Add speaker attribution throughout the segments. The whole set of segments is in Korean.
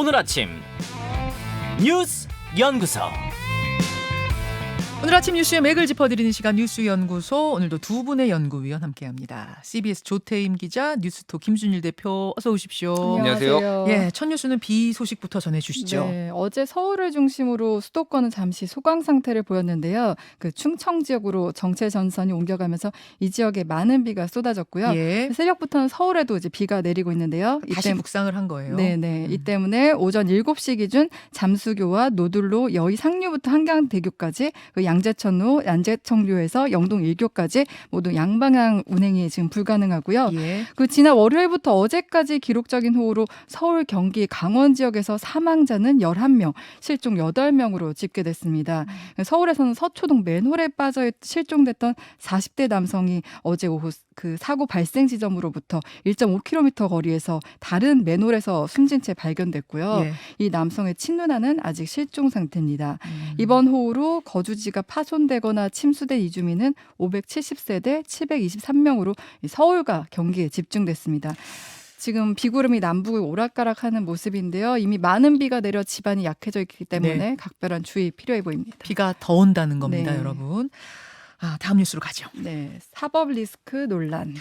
Speaker 1: 오늘 아침 뉴스 연구소.
Speaker 2: 오늘 아침 뉴스의 맥을 짚어드리는 시간 뉴스연구소. 오늘도 두 분의 연구위원 함께합니다. CBS 조태임 기자, 뉴스톱 김준일 대표, 어서 오십시오.
Speaker 3: 안녕하세요.
Speaker 2: 예, 첫 뉴스는 비 소식부터 전해주시죠.
Speaker 3: 네, 어제 서울을 중심으로 수도권은 잠시 소강 상태를 보였는데요. 그 충청 지역으로 정체 전선이 옮겨가면서 이 지역에 많은 비가 쏟아졌고요.
Speaker 2: 예,
Speaker 3: 새벽부터는 서울에도 이제 비가 내리고 있는데요.
Speaker 2: 다시 북상을 한 거예요.
Speaker 3: 네네. 이 때문에 오전 7시 기준 잠수교와 노들로 여의 상류부터 한강대교까지, 그 양재천로, 양재청교에서 영동 1교까지 모두 양방향 운행이 지금 불가능하고요.
Speaker 2: 예.
Speaker 3: 그 지난 월요일부터 어제까지 기록적인 호우로 서울, 경기, 강원 지역에서 사망자는 11명, 실종 8명으로 집계됐습니다. 서울에서는 서초동 맨홀에 빠져 실종됐던 40대 남성이 어제 오후 그 사고 발생 지점으로부터 1.5km 거리에서 다른 맨홀에서 숨진 채 발견됐고요.
Speaker 2: 예.
Speaker 3: 이 남성의 친누나는 아직 실종 상태입니다. 이번 호우로 거주지가 파손되거나 침수된 이주민은 570세대 723명으로 서울과 경기에 집중됐습니다. 지금 비구름이 남북을 오락가락하는 모습인데요. 이미 많은 비가 내려 지반이 약해져 있기 때문에
Speaker 2: 네.
Speaker 3: 각별한 주의 필요해 보입니다.
Speaker 2: 비가 더 온다는 겁니다,
Speaker 3: 네.
Speaker 2: 여러분. 다음 뉴스로 가죠.
Speaker 3: 네, 사법 리스크 논란.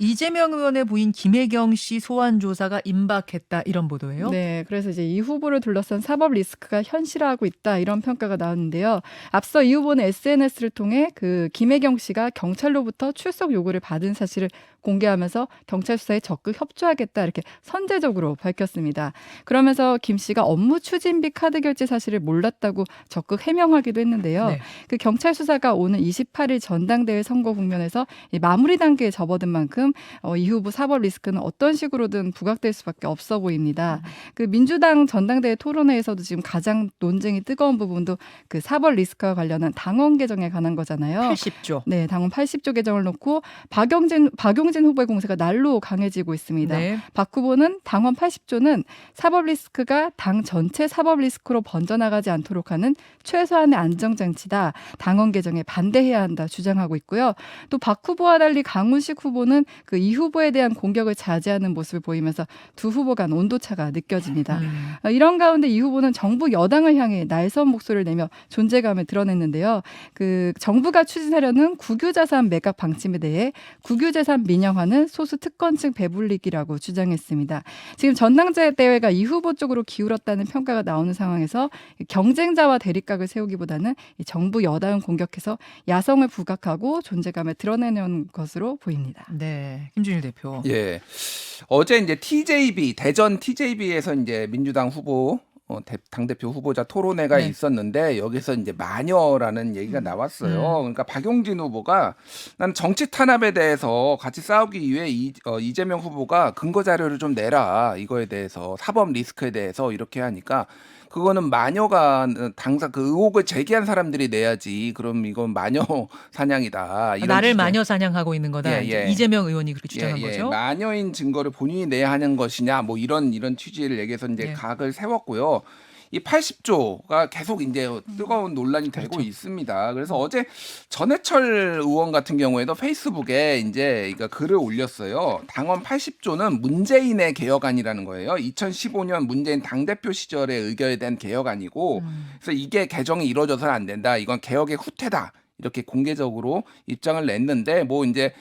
Speaker 2: 이재명 의원의 부인 김혜경 씨 소환 조사가 임박했다, 이런 보도예요.
Speaker 3: 네, 그래서 이제 이 후보를 둘러싼 사법 리스크가 현실화하고 있다, 이런 평가가 나왔는데요. 앞서 이 후보는 SNS를 통해 그 김혜경 씨가 경찰로부터 출석 요구를 받은 사실을 공개하면서 경찰 수사에 적극 협조하겠다, 이렇게 선제적으로 밝혔습니다. 그러면서 김 씨가 업무 추진비 카드 결제 사실을 몰랐다고 적극 해명하기도 했는데요.
Speaker 2: 네.
Speaker 3: 그 경찰 수사가 오는 28일 전당대회 선거 국면에서 이 마무리 단계에 접어든 만큼 이 후보 사법 리스크는 어떤 식으로든 부각될 수밖에 없어 보입니다. 그 민주당 전당대회 토론회에서도 지금 가장 논쟁이 뜨거운 부분도 그 사법 리스크와 관련한 당원 개정에 관한 거잖아요.
Speaker 2: 80조.
Speaker 3: 네, 당원 80조 개정을 놓고 박용진 후보의 공세가 날로 강해지고 있습니다.
Speaker 2: 네.
Speaker 3: 박 후보는 당원 80조는 사법 리스크가 당 전체 사법 리스크로 번져나가지 않도록 하는 최소한의 안정장치다, 당원 개정에 반대해야 한다 주장하고 있고요. 또 박 후보와 달리 강훈식 후보는 그 이 후보에 대한 공격을 자제하는 모습을 보이면서 두 후보 간 온도차가 느껴집니다. 이런 가운데 이 후보는 정부 여당을 향해 날선 목소리를 내며 존재감을 드러냈는데요. 그 정부가 추진하려는 국유자산 매각 방침에 대해 국유재산 민영화는 소수 특권층 배불리기라고 주장했습니다. 지금 전당대회가 이 후보 쪽으로 기울었다는 평가가 나오는 상황에서 경쟁자와 대립각을 세우기보다는 이 정부 여당을 공격해서 야성을 부각하고 존재감을 드러내는 것으로 보입니다.
Speaker 2: 네. 김준일 대표.
Speaker 4: 예. 어제 이제 TJB, 대전 TJB에서 이제 민주당 후보, 당대표 후보자 토론회가
Speaker 2: 네.
Speaker 4: 있었는데 여기서 이제 마녀라는 얘기가 나왔어요. 그러니까 박용진 후보가 나는 정치 탄압에 대해서 같이 싸우기 위해 이재명 후보가 근거 자료를 좀 내라, 이거에 대해서 사법 리스크에 대해서 이렇게 하니까 그거는 마녀가 당사 그 의혹을 제기한 사람들이 내야지. 그럼 이건 마녀 사냥이다. 이런
Speaker 2: 나를
Speaker 4: 취지의-
Speaker 2: 마녀 사냥하고 있는 거다.
Speaker 4: 예, 예.
Speaker 2: 이재명 의원이 그렇게 주장한 거죠.
Speaker 4: 마녀인 증거를 본인이 내야 하는 것이냐, 뭐 이런 취지를 얘기해서 이제
Speaker 2: 예.
Speaker 4: 각을 세웠고요. 이 80조가 계속 이제 뜨거운 논란이 되고
Speaker 2: 그렇죠.
Speaker 4: 있습니다. 그래서 어제 전해철 의원 같은 경우에도 페이스북에 이제 글을 올렸어요. 당원 80조는 문재인의 개혁안이라는 거예요. 2015년 문재인 당대표 시절에 의결된 개혁안이고, 그래서 이게 개정이 이루어져서는 안 된다. 이건 개혁의 후퇴다. 이렇게 공개적으로 입장을 냈는데, 뭐 이제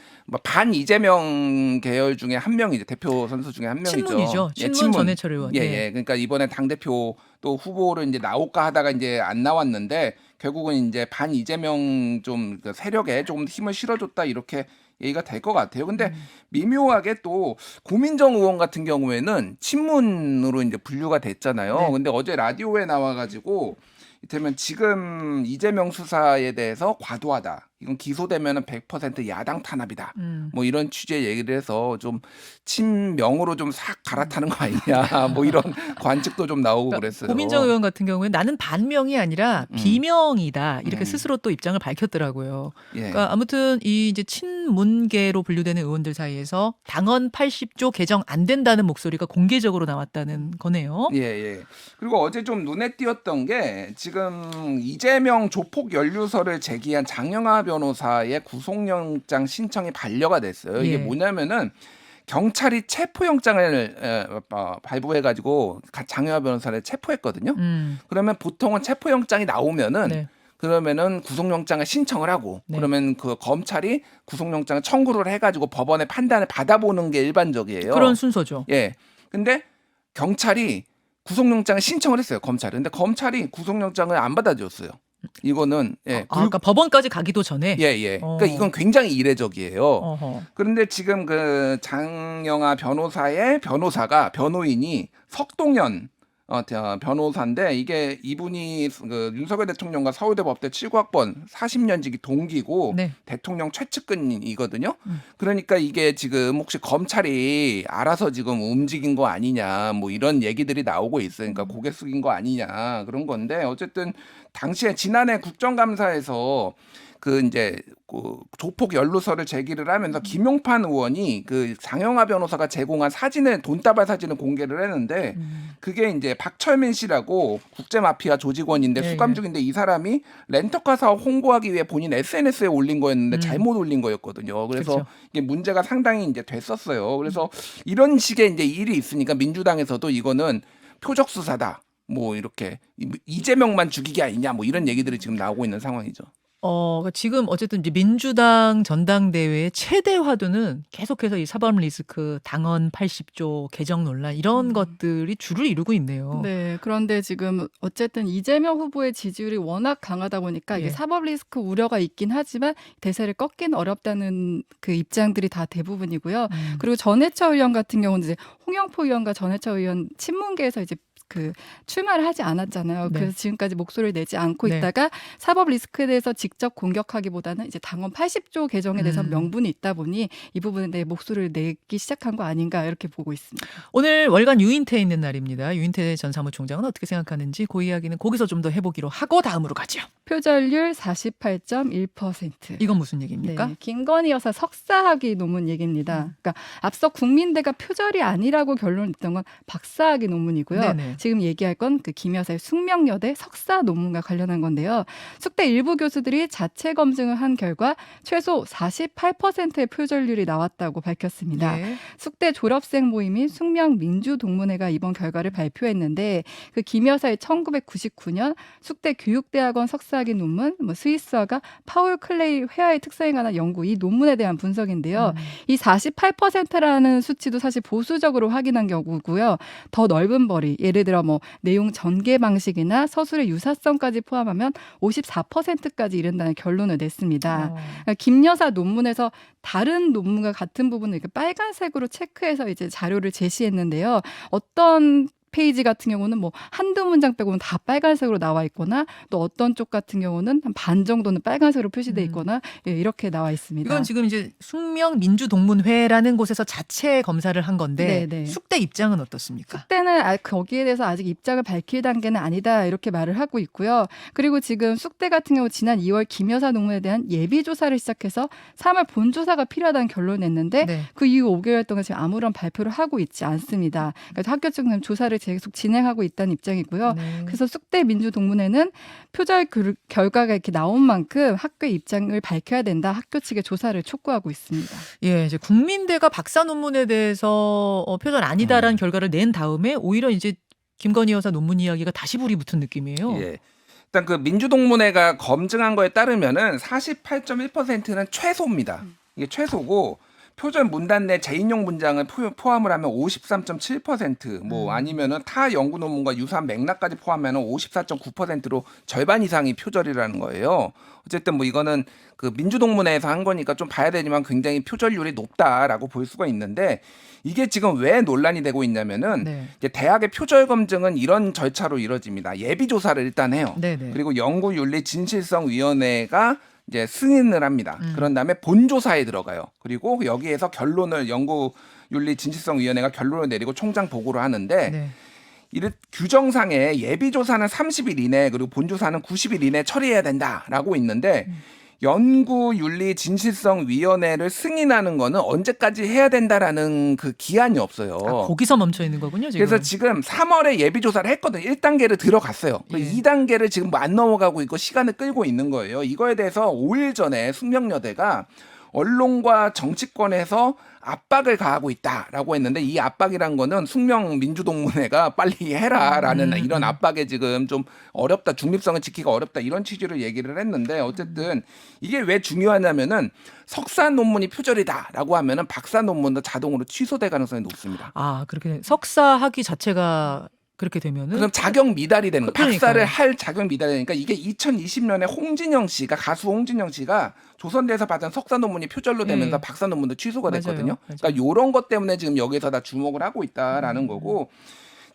Speaker 4: 반 이재명 계열 중에 한 명이죠. 대표 선수 중에 한 명이죠.
Speaker 2: 친문이죠.
Speaker 4: 예,
Speaker 2: 친문 전해철 의원.
Speaker 4: 예,
Speaker 2: 네.
Speaker 4: 예. 그러니까 이번에 당 대표 또 후보를 이제 나올까 하다가 이제 안 나왔는데 결국은 이제 반 이재명 좀 그 세력에 조금 힘을 실어줬다, 이렇게 얘기가 될 것 같아요. 근데 미묘하게 또 고민정 의원 같은 경우에는 친문으로 이제 분류가 됐잖아요.
Speaker 2: 네.
Speaker 4: 근데 어제 라디오에 나와가지고 이를테면 지금 이재명 수사에 대해서 과도하다, 이건 기소되면은 100% 야당 탄압이다. 뭐 이런 취지의 얘기를 해서 좀 친명으로 좀 싹 갈아타는 거 아니냐. 뭐 이런 관측도 좀 나오고 그랬어요.
Speaker 2: 고민정 의원 같은 경우에 나는 반명이 아니라 비명이다, 이렇게 스스로 또 입장을 밝혔더라고요.
Speaker 4: 예.
Speaker 2: 그러니까 아무튼 이 이제 친문계로 분류되는 의원들 사이에서 당헌 80조 개정 안 된다는 목소리가 공개적으로 나왔다는 거네요.
Speaker 4: 예, 예. 그리고 어제 좀 눈에 띄었던 게 지금 이재명 조폭 연루설을 제기한 장영하 변호사의 구속영장 신청이 반려가 됐어요. 이게
Speaker 2: 예.
Speaker 4: 뭐냐면은 경찰이 체포영장을 발부해가지고 장혜화 변호사를 체포했거든요. 그러면 보통은 체포영장이 나오면은
Speaker 2: 네.
Speaker 4: 그러면은 구속영장을 신청을 하고
Speaker 2: 네.
Speaker 4: 그러면 그 검찰이 구속영장을 청구를 해가지고 법원의 판단을 받아보는 게 일반적이에요.
Speaker 2: 그런 순서죠.
Speaker 4: 예. 근데 경찰이 구속영장을 신청을 했어요. 검찰은. 근데 검찰이 구속영장을 안 받아줬어요. 이거는 예.
Speaker 2: 그러니까 법원까지 가기도 전에.
Speaker 4: 예. 그러니까 이건 굉장히 이례적이에요.
Speaker 2: 어허.
Speaker 4: 그런데 지금 그 장영아 변호사의 변호인이 석동현 변호사인데 이게 이분이 그 윤석열 대통령과 서울대 법대 79학번 40년지기 동기고
Speaker 2: 네.
Speaker 4: 대통령 최측근이거든요. 그러니까 이게 지금 혹시 검찰이 알아서 지금 움직인 거 아니냐 뭐 이런 얘기들이 나오고 있어요. 그러니까 고개 숙인 거 아니냐 그런 건데 어쨌든 당시에 지난해 국정감사에서 그 이제 그 조폭 연루설을 제기를 하면서 김용판 의원이 그 장영하 변호사가 제공한 사진을 돈다발 사진을 공개를 했는데 그게 이제 박철민 씨라고 국제 마피아 조직원인데
Speaker 2: 예,
Speaker 4: 수감
Speaker 2: 예.
Speaker 4: 중인데 이 사람이 렌터카 사업 홍보하기 위해 본인 SNS에 올린 거였는데 잘못 올린 거였거든요. 그래서
Speaker 2: 그렇죠.
Speaker 4: 이게 문제가 상당히 이제 됐었어요. 그래서 이런 식의 이제 일이 있으니까 민주당에서도 이거는 표적 수사다. 뭐 이렇게 이재명만 죽이기 아니냐 뭐 이런 얘기들이 지금 나오고 있는 상황이죠.
Speaker 2: 지금 어쨌든 이제 민주당 전당대회의 최대 화두는 계속해서 이 사법 리스크, 당헌 80조 개정 논란 이런 것들이 주를 이루고 있네요.
Speaker 3: 네, 그런데 지금 어쨌든 이재명 후보의 지지율이 워낙 강하다 보니까
Speaker 2: 예.
Speaker 3: 이게 사법 리스크 우려가 있긴 하지만 대세를 꺾기는 어렵다는 그 입장들이 다 대부분이고요. 그리고 전해철 의원 같은 경우는 이제 홍영표 의원과 전해철 의원 친문계에서 이제 그 출마를 하지 않았잖아요.
Speaker 2: 네.
Speaker 3: 그래서 지금까지 목소리를 내지 않고
Speaker 2: 네.
Speaker 3: 있다가 사법 리스크에 대해서 직접 공격하기보다는 이제 당헌 80조 개정에 대해서 명분이 있다 보니 이 부분에 대해 목소리를 내기 시작한 거 아닌가 이렇게 보고 있습니다.
Speaker 2: 오늘 월간 유인태 있는 날입니다. 유인태 전 사무총장은 어떻게 생각하는지 그 이야기는 거기서 좀 더 해보기로 하고 다음으로 가죠.
Speaker 3: 표절률 48.1%.
Speaker 2: 이건 무슨 얘기입니까?
Speaker 3: 네, 김건희 여사 석사학위 논문 얘기입니다. 그러니까 앞서 국민대가 표절이 아니라고 결론을 냈던 건 박사학위 논문이고요.
Speaker 2: 네네.
Speaker 3: 지금 얘기할 건 그 김 여사의 숙명여대 석사 논문과 관련한 건데요. 숙대 일부 교수들이 자체 검증을 한 결과 최소 48%의 표절률이 나왔다고 밝혔습니다.
Speaker 2: 네.
Speaker 3: 숙대 졸업생 모임인 숙명민주동문회가 이번 결과를 발표했는데 그 김 여사의 1999년 숙대 교육대학원 석사학위 논문, 스위스어가 파울 클레이 회화의 특성에 관한 연구 이 논문에 대한 분석인데요. 이 48%라는 수치도 사실 보수적으로 확인한 경우고요. 더 넓은 벌이 예를 들어 내용 전개 방식이나 서술의 유사성까지 포함하면 54%까지 이른다는 결론을 냈습니다. 그러니까 김 여사 논문에서 다른 논문과 같은 부분을 이렇게 빨간색으로 체크해서 이제 자료를 제시했는데요. 어떤 페이지 같은 경우는 한두 문장 빼고는 다 빨간색으로 나와 있거나 또 어떤 쪽 같은 경우는 한 반 정도는 빨간색으로 표시돼 있거나 이렇게 나와 있습니다.
Speaker 2: 이건 지금 이제 숙명민주동문회라는 곳에서 자체 검사를 한 건데
Speaker 3: 네네.
Speaker 2: 숙대 입장은 어떻습니까?
Speaker 3: 숙대는 거기에 대해서 아직 입장을 밝힐 단계는 아니다 이렇게 말을 하고 있고요. 그리고 지금 숙대 같은 경우 지난 2월 김 여사 논문에 대한 예비 조사를 시작해서 3월 본조사가 필요하다는 결론을 냈는데
Speaker 2: 네.
Speaker 3: 그 이후 5개월 동안 지금 아무런 발표를 하고 있지 않습니다. 그래서 학교 측은 조사를 계속 진행하고 있다는 입장이고요.
Speaker 2: 네.
Speaker 3: 그래서 숙대 민주동문회는 표절 결과가 이렇게 나온 만큼 학교의 입장을 밝혀야 된다. 학교 측의 조사를 촉구하고 있습니다.
Speaker 2: 예, 이제 국민대가 박사 논문에 대해서 표절 아니다라는 결과를 낸 다음에 오히려 이제 김건희 여사 논문 이야기가 다시 불이 붙은 느낌이에요.
Speaker 4: 예. 일단 그 민주동문회가 검증한 거에 따르면은 48.1%는 최소입니다. 이게 최소고 표절 문단 내 재인용 문장을 포함을 하면 53.7% 아니면은 타 연구 논문과 유사한 맥락까지 포함하면 54.9%로 절반 이상이 표절이라는 거예요. 어쨌든 이거는 그 민주동문회에서 한 거니까 좀 봐야 되지만 굉장히 표절률이 높다라고 볼 수가 있는데 이게 지금 왜 논란이 되고 있냐면은
Speaker 2: 네.
Speaker 4: 이제 대학의 표절 검증은 이런 절차로 이루어집니다. 예비 조사를 일단 해요.
Speaker 2: 네네.
Speaker 4: 그리고 연구윤리 진실성위원회가 이제 승인을 합니다. 그런 다음에 본조사에 들어가요. 그리고 여기에서 결론을 연구윤리진실성위원회가 결론을 내리고 총장 보고를 하는데
Speaker 2: 네.
Speaker 4: 이를 규정상에 예비조사는 30일 이내 그리고 본조사는 90일 이내 처리해야 된다라고 있는데 연구윤리진실성위원회를 승인하는 거는 언제까지 해야 된다라는 그 기한이 없어요.
Speaker 2: 거기서 멈춰 있는 거군요, 지금.
Speaker 4: 그래서 지금 3월에 예비조사를 했거든요. 1단계를 들어갔어요.
Speaker 2: 예.
Speaker 4: 2단계를 지금 안 넘어가고 있고 시간을 끌고 있는 거예요. 이거에 대해서 5일 전에 숙명여대가 언론과 정치권에서 압박을 가하고 있다라고 했는데 이 압박이란 거는 숙명 민주동문회가 빨리 해라라는 이런 압박에 지금 좀 어렵다. 중립성을 지키기가 어렵다. 이런 취지로 얘기를 했는데 어쨌든 이게 왜 중요하냐면은 석사 논문이 표절이다라고 하면은 박사 논문도 자동으로 취소될 가능성이 높습니다.
Speaker 2: 아, 그렇게 석사 학위 자체가 그렇게 되면은
Speaker 4: 그럼 자격 미달이 되는 거예요.
Speaker 2: 그러니까요.
Speaker 4: 박사를 할 자격 미달이 되니까 이게 2020년에 가수 홍진영 씨가 조선대에서 받은 석사 논문이 표절로 되면서
Speaker 2: 네.
Speaker 4: 박사 논문도 취소가
Speaker 2: 맞아요.
Speaker 4: 됐거든요.
Speaker 2: 맞아요.
Speaker 4: 그러니까 이런 것 때문에 지금 여기서 다 주목을 하고 있다라는 거고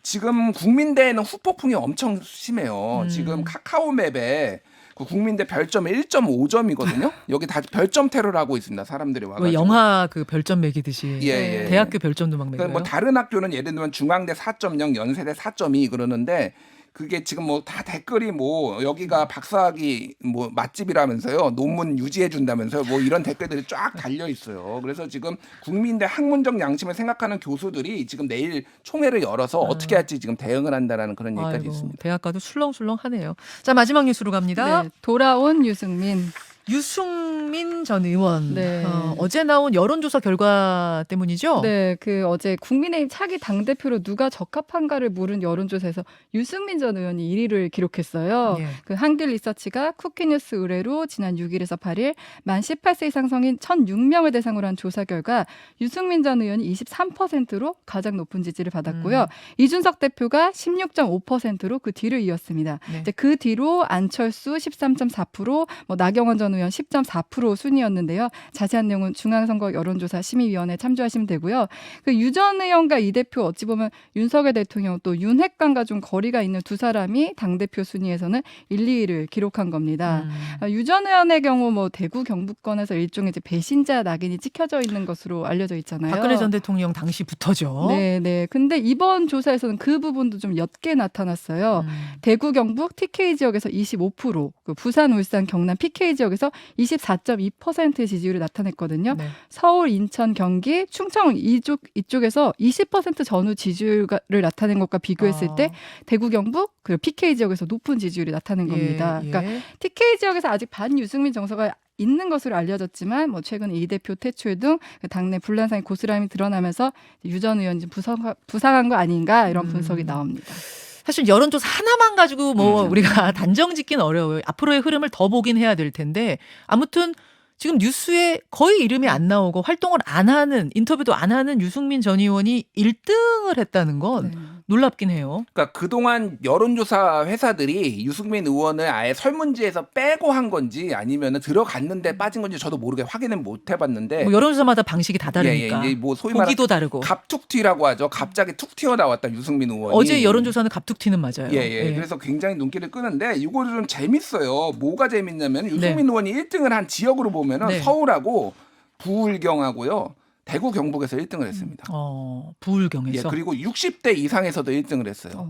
Speaker 4: 지금 국민대에는 후폭풍이 엄청 심해요. 지금 카카오맵에 그 국민대 별점이 1.5점이거든요. 여기 다 별점 테러를 하고 있습니다. 사람들이 와가지고.
Speaker 2: 왜 영화 그 별점 매기듯이
Speaker 4: 예.
Speaker 2: 대학교 별점도 막 매겨요.
Speaker 4: 그러니까 뭐 다른 학교는 예를 들면 중앙대 4.0, 연세대 4.2 그러는데 그게 지금 뭐 다 댓글이 뭐 여기가 박사학위 뭐 맛집이라면서요. 논문 유지해 준다면서요. 뭐 이런 댓글들이 쫙 달려 있어요. 그래서 지금 국민대 학문적 양심을 생각하는 교수들이 지금 내일 총회를 열어서 어떻게 할지 지금 대응을 한다라는 그런 얘기까지
Speaker 2: 아이고,
Speaker 4: 있습니다.
Speaker 2: 대학가도 술렁술렁하네요. 자, 마지막 뉴스로 갑니다.
Speaker 3: 네, 돌아온 유승민.
Speaker 2: 유승민 전 의원
Speaker 3: 네.
Speaker 2: 어제 나온 여론조사 결과 때문이죠?
Speaker 3: 네, 그 어제 국민의힘 차기 당대표로 누가 적합한가를 물은 여론조사에서 유승민 전 의원이 1위를 기록했어요.
Speaker 2: 예.
Speaker 3: 그 한길 리서치가 쿠키뉴스 의뢰로 지난 6일에서 8일 만 18세 이상 성인 1,006명을 대상으로 한 조사 결과 유승민 전 의원이 23%로 가장 높은 지지를 받았고요. 이준석 대표가 16.5%로 그 뒤를 이었습니다.
Speaker 2: 네.
Speaker 3: 이제 그 뒤로 안철수 13.4%, 뭐 나경원 전 의원 10.4% 순이었는데요. 자세한 내용은 중앙선거 여론조사 심의위원회 참조하시면 되고요. 그 유 전 의원과 이 대표 어찌 보면 윤석열 대통령 또 윤핵관과 좀 거리가 있는 두 사람이 당대표 순위에서는 1, 2위를 기록한 겁니다. 유 전 의원의 경우 뭐 대구 경북권에서 일종의 이제 배신자 낙인이 찍혀져 있는 것으로 알려져 있잖아요.
Speaker 2: 박근혜 전 대통령 당시부터죠.
Speaker 3: 네. 근데 이번 조사에서는 그 부분도 좀 옅게 나타났어요. 대구 경북 TK 지역에서 25%, 그 부산 울산 경남 PK 지역에서 24.2%의 지지율을 나타냈거든요.
Speaker 2: 네.
Speaker 3: 서울 인천 경기 충청 이쪽에서 20% 전후 지지율을 나타낸 것과 비교했을 때 대구 경북 그 PK 지역에서 높은 지지율이 나타낸 겁니다.
Speaker 2: 예.
Speaker 3: 그러니까 TK 지역에서 아직 반유승민 정서가 있는 것으로 알려졌지만 뭐 최근 이 대표 퇴출 등 당내 분란상의 고스란히 드러나면서 유 전 의원이 좀 부상한 거 아닌가 이런 분석이 나옵니다.
Speaker 2: 사실 여론조사 하나만 가지고 뭐 우리가 단정 짓긴 어려워요. 앞으로의 흐름을 더 보긴 해야 될 텐데 아무튼 지금 뉴스에 거의 이름이 안 나오고 활동을 안 하는 인터뷰도 안 하는 유승민 전 의원이 1등을 했다는 건
Speaker 3: 네.
Speaker 2: 놀랍긴 해요.
Speaker 4: 그러니까 그동안 여론조사 회사들이 유승민 의원을 아예 설문지에서 빼고 한 건지 아니면 들어갔는데 빠진 건지 저도 모르게 확인은 못 해봤는데
Speaker 2: 뭐 여론조사마다 방식이 다 다르니까.
Speaker 4: 이제 뭐 소위 말하는
Speaker 2: 보기도 다르고.
Speaker 4: 갑툭튀라고 하죠. 갑자기 툭 튀어 나왔다 유승민 의원이.
Speaker 2: 어제 여론조사는 갑툭튀는 맞아요.
Speaker 4: 그래서 굉장히 눈길을 끄는데 이거 좀 재밌어요. 뭐가 재밌냐면 유승민
Speaker 2: 네.
Speaker 4: 의원이 1등을 한 지역으로 보면은
Speaker 2: 네.
Speaker 4: 서울하고 부울경하고요. 대구 경북에서 1등을 했습니다.
Speaker 2: 부울경에서.
Speaker 4: 그리고 60대 이상에서도 1등을 했어요.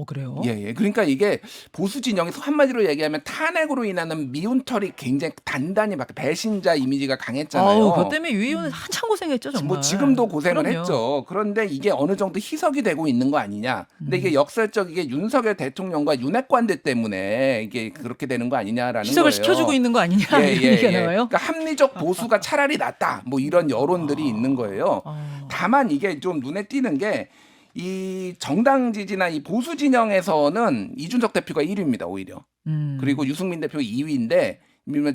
Speaker 2: 그래요?
Speaker 4: 그러니까 이게 보수 진영에서 한마디로 얘기하면 탄핵으로 인하는 미운털이 굉장히 단단히 막 배신자 이미지가 강했잖아요.
Speaker 2: 그것 때문에 유 의원은 한참 고생했죠, 정말.
Speaker 4: 뭐 지금도 고생을
Speaker 2: 그럼요.
Speaker 4: 했죠. 그런데 이게 어느 정도 희석이 되고 있는 거 아니냐. 근데 이게 역설적이게 윤석열 대통령과 윤핵관들 때문에 이게 그렇게 되는 거 아니냐라는
Speaker 2: 희석을
Speaker 4: 거예요.
Speaker 2: 시켜주고 있는 거 아니냐 이런 얘기가 나와요.
Speaker 4: 그러니까 합리적 보수가 차라리 낫다. 뭐 이런 여론들이 있는 거예요. 다만 이게 좀 눈에 띄는 게 이 정당 지지나 이 보수 진영에서는 이준석 대표가 1위입니다. 오히려. 그리고 유승민 대표가 2위인데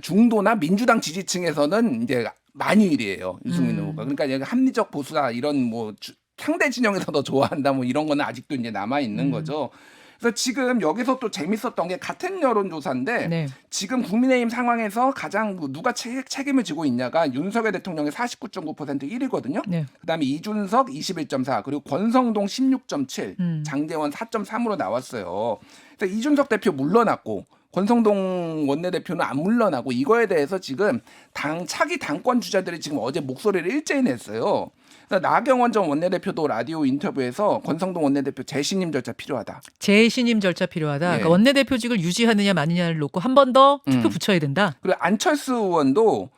Speaker 4: 중도나 민주당 지지층에서는 이제 만유일이에요. 유승민 후보가. 그러니까 여기 합리적 보수다 이런 뭐 상대 진영에서 더 좋아한다 뭐 이런 거는 아직도 이제 남아 있는 거죠. 그래서 지금 여기서 또 재밌었던 게 같은 여론조사인데
Speaker 2: 네.
Speaker 4: 지금 국민의힘 상황에서 가장 누가 책임을 지고 있냐가 윤석열 대통령의 49.9% 1위거든요.
Speaker 2: 네.
Speaker 4: 그다음에 이준석 21.4 그리고 권성동 16.7 장제원 4.3으로 나왔어요. 그래서 이준석 대표 물러났고 권성동 원내대표는 안 물러나고 이거에 대해서 지금 차기 당권 주자들이 지금 어제 목소리를 일제히 냈어요. 그래서 나경원 전 원내대표도 라디오 인터뷰에서 권성동 원내대표 재신임 절차 필요하다.
Speaker 2: 재신임 절차 필요하다. 그러니까 원내대표직을 유지하느냐 마느냐를 놓고 한 번 더 투표 붙여야 된다.
Speaker 4: 그리고 안철수 의원도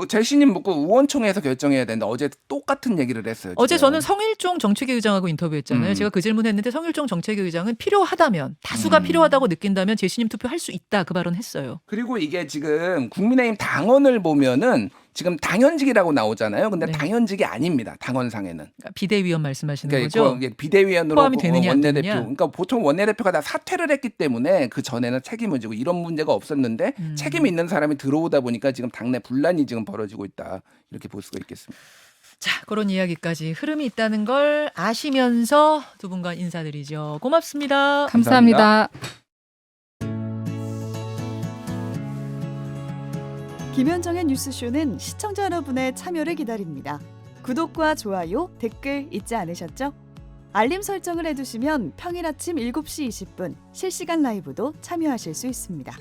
Speaker 4: 재신임 묻고 의원총회에서 결정해야 된다. 어제 똑같은 얘기를 했어요.
Speaker 2: 어제
Speaker 4: 지금.
Speaker 2: 저는 성일종 정책위 의장하고 인터뷰했잖아요. 제가 그 질문했는데 성일종 정책위 의장은 필요하다면 다수가 필요하다고 느낀다면 재신임 투표할 수 있다 그 발언했어요.
Speaker 4: 그리고 이게 지금 국민의힘 당원을 보면은 지금 당연직이라고 나오잖아요. 근데
Speaker 2: 네.
Speaker 4: 당연직이 아닙니다. 당원상에는.
Speaker 2: 그러니까 비대위원 말씀하시는
Speaker 4: 그러니까
Speaker 2: 거죠?
Speaker 4: 이게 비대위원으로
Speaker 2: 포함이 되느냐, 안
Speaker 4: 원내대표.
Speaker 2: 되느냐?
Speaker 4: 그러니까 보통 원내대표가 다 사퇴를 했기 때문에 그 전에는 책임을 지고 이런 문제가 없었는데 책임이 있는 사람이 들어오다 보니까 지금 당내 분란이 지금 벌어지고 있다. 이렇게 볼 수가 있겠습니다.
Speaker 2: 자, 그런 이야기까지 흐름이 있다는 걸 아시면서 두 분과 인사드리죠. 고맙습니다.
Speaker 3: 감사합니다.
Speaker 5: 김현정의 뉴스쇼는 시청자 여러분의 참여를 기다립니다. 구독과 좋아요, 댓글 잊지 않으셨죠? 알림 설정을 해두시면 평일 아침 7시 20분 실시간 라이브도 참여하실 수 있습니다.